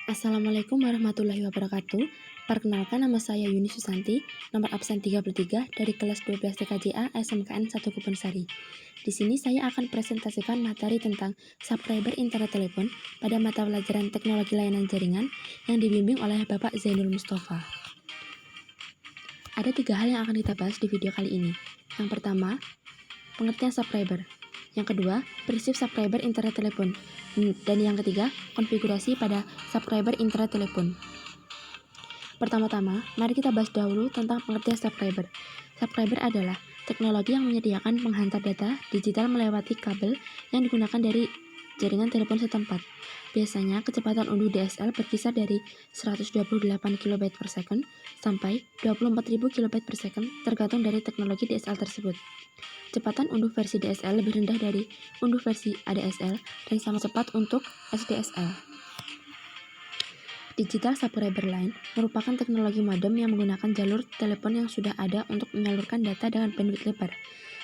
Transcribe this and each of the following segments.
Assalamualaikum warahmatullahi wabarakatuh. Perkenalkan, nama saya Yuni Susanti, nomor absen 33 dari kelas 12 TKJA SMKN 1 Kebonsari. Di sini saya akan presentasikan materi tentang subscriber internet telepon pada mata pelajaran teknologi layanan jaringan yang dibimbing oleh Bapak Zainul Mustafa. Ada 3 hal yang akan kita bahas di video kali ini. Yang pertama, pengertian subscriber. Yang kedua, prinsip subscriber internet telepon. Dan yang ketiga, konfigurasi pada subscriber internet telepon. Pertama-tama, mari kita bahas dahulu tentang pengertian subscriber. Subscriber adalah teknologi yang menyediakan penghantar data digital melewati kabel yang digunakan dari jaringan telepon setempat. Biasanya, kecepatan unduh DSL berkisar dari 128 kB per second sampai 24.000 kB per second tergantung dari teknologi DSL tersebut. Kecepatan unduh versi DSL lebih rendah dari unduh versi ADSL dan sama cepat untuk SDSL. Digital Subscriber Line merupakan teknologi modem yang menggunakan jalur telepon yang sudah ada untuk menyalurkan data dengan bandwidth lebar,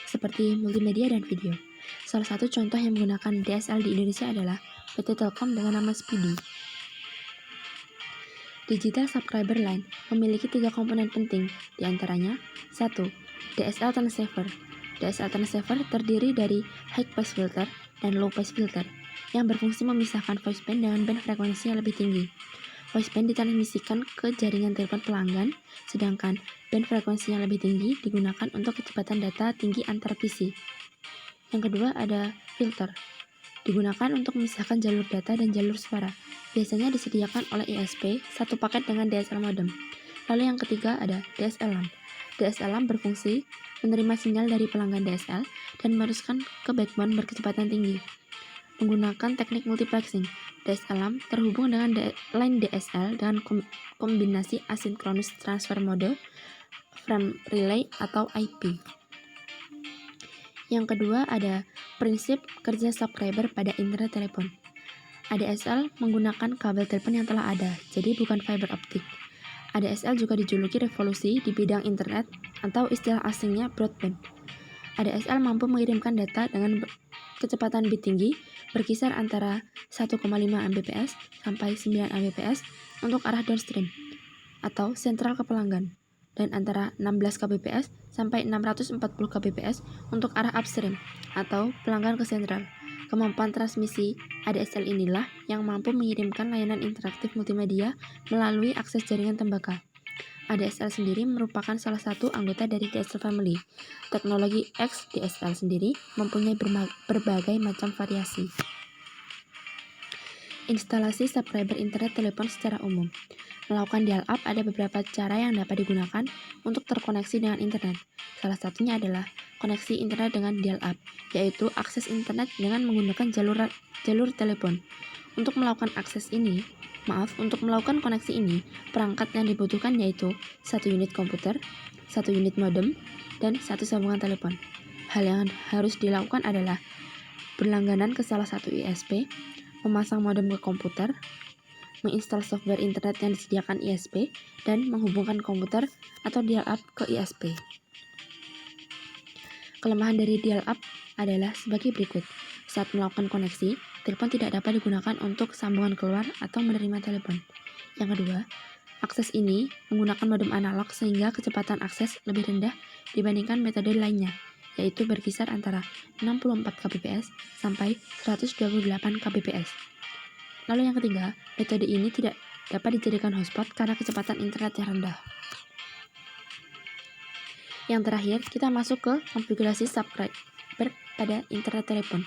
seperti multimedia dan video. Salah satu contoh yang menggunakan DSL di Indonesia adalah PT Telkom dengan nama Speedy. Digital Subscriber Line memiliki 3 komponen penting, diantaranya 1. DSL Transceiver. DSL Transceiver terdiri dari High Pass Filter dan Low Pass Filter yang berfungsi memisahkan voice band dengan band frekuensi yang lebih tinggi. Voice band ditransmisikan ke jaringan telepon pelanggan, sedangkan band frekuensi yang lebih tinggi digunakan untuk kecepatan data tinggi antar PC. Yang kedua ada filter. Digunakan untuk memisahkan jalur data dan jalur suara. Biasanya disediakan oleh ISP satu paket dengan DSL modem. Lalu yang ketiga ada DSL-LAN. DSL-LAN berfungsi menerima sinyal dari pelanggan DSL dan meneruskan ke backbone berkecepatan tinggi. Menggunakan teknik multiplexing, DSL-LAN terhubung dengan line DSL dengan kombinasi asynchronous transfer mode, frame relay atau IP. Yang kedua ada prinsip kerja subscriber pada internet telepon. ADSL menggunakan kabel telepon yang telah ada, jadi bukan fiber optik. ADSL juga dijuluki revolusi di bidang internet atau istilah asingnya broadband. ADSL mampu mengirimkan data dengan kecepatan bit tinggi berkisar antara 1,5 Mbps sampai 9 Mbps untuk arah downstream atau sentral ke pelanggan, dan antara 16 kbps sampai 640 kbps untuk arah upstream atau pelanggan ke sentral. Kemampuan transmisi ADSL inilah yang mampu mengirimkan layanan interaktif multimedia melalui akses jaringan tembaga. ADSL sendiri merupakan salah satu anggota dari DSL family. Teknologi XDSL sendiri mempunyai berbagai macam variasi. Instalasi subscriber internet telepon secara umum. Melakukan dial-up ada beberapa cara yang dapat digunakan untuk terkoneksi dengan internet. Salah satunya adalah koneksi internet dengan dial-up, yaitu akses internet dengan menggunakan jalur telepon. Untuk melakukan koneksi ini, perangkat yang dibutuhkan yaitu 1 unit komputer, 1 unit modem, dan 1 sambungan telepon. Hal yang harus dilakukan adalah berlangganan ke salah satu ISP, memasang modem ke komputer, menginstal software internet yang disediakan ISP, dan menghubungkan komputer atau dial-up ke ISP. Kelemahan dari dial-up adalah sebagai berikut. Saat melakukan koneksi, telepon tidak dapat digunakan untuk sambungan keluar atau menerima telepon. Yang kedua, akses ini menggunakan modem analog sehingga kecepatan akses lebih rendah dibandingkan metode lainnya, yaitu berkisar antara 64 kbps sampai 128 kbps. Lalu yang ketiga, metode ini tidak dapat dijadikan hotspot karena kecepatan internet yang rendah. Yang terakhir, kita masuk ke konfigurasi subscriber pada internet telepon.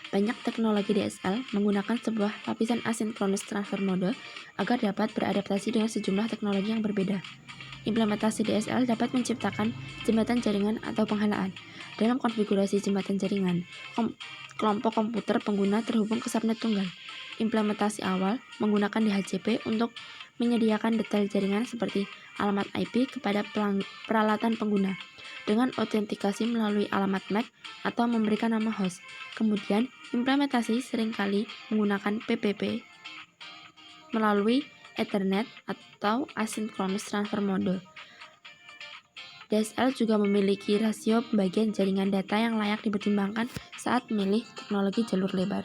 Banyak teknologi DSL menggunakan sebuah lapisan asynchronous transfer mode agar dapat beradaptasi dengan sejumlah teknologi yang berbeda. Implementasi DSL dapat menciptakan jembatan jaringan atau penghalaan. Dalam konfigurasi jembatan jaringan, kelompok komputer pengguna terhubung ke subnet tunggal. Implementasi awal menggunakan DHCP untuk menyediakan detail jaringan seperti alamat IP kepada peralatan pengguna dengan autentikasi melalui alamat MAC atau memberikan nama host. Kemudian, implementasi seringkali menggunakan PPP melalui Ethernet atau Asynchronous Transfer Mode. DSL juga memiliki rasio pembagian jaringan data yang layak dipertimbangkan saat memilih teknologi jalur lebar.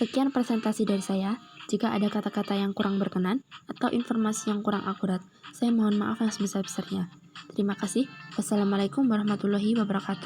Sekian presentasi dari saya. Jika ada kata-kata yang kurang berkenan atau informasi yang kurang akurat, saya mohon maaf yang sebesar-besarnya. Terima kasih. Wassalamualaikum warahmatullahi wabarakatuh.